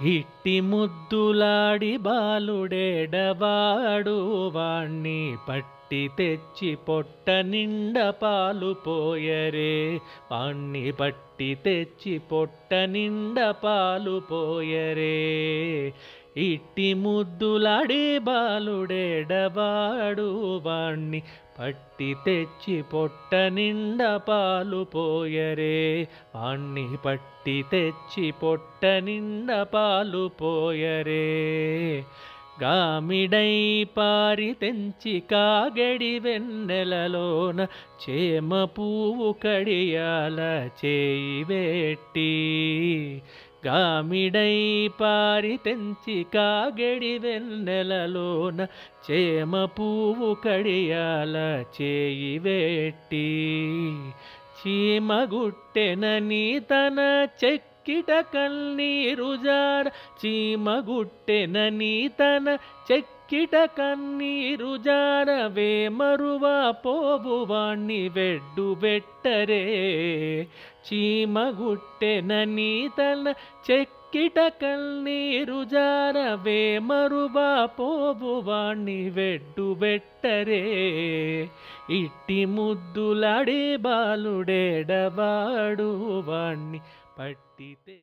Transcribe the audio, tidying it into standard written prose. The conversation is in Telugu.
ఇట్టి ముద్దులాడి బాలుడేడవాడు వాణ్ణి పట్టి తెచ్చి పొట్ట నిండ పాలు పోయరే వాణ్ణి పట్టి తెచ్చి పొట్ట నిండ పాలు పోయరే ఇట్టి ముద్దులాడి బాలుడేడవాడు వాణ్ణి పట్టి తెచ్చి పొట్ట నిండ పాలు పోయరే వాణ్ణి పట్టి తెచ్చి పొట్ట నిండ పాలు పోయరే గామిడై పారి తెంచి కాగడి వెన్నెలలోన చేమ పువ్వు కడియాల చేయి వెట్టి గామిడై పారి తెంచి కాగడి వెన్నెలలోన చేమ పువ్వు కడియాల చేయి వెట్టి చీమగుట్టెనని తన చెక్కిట కన్నీరు జార చీమగుట్టెనని తన చెక్కిట కన్నీరు జారవే మరువా పోబువాణ్ణి వెడ్డు బెట్టరే చీమగుట్టెనని తన చెక్కిట కన్నీరు జారవే మరువా పోబువాణ్ణి వెడ్డు బెట్టరే ఇట్టి ముద్దులాడే బాలుడేడవాడు వాణ్ణి పట్టితే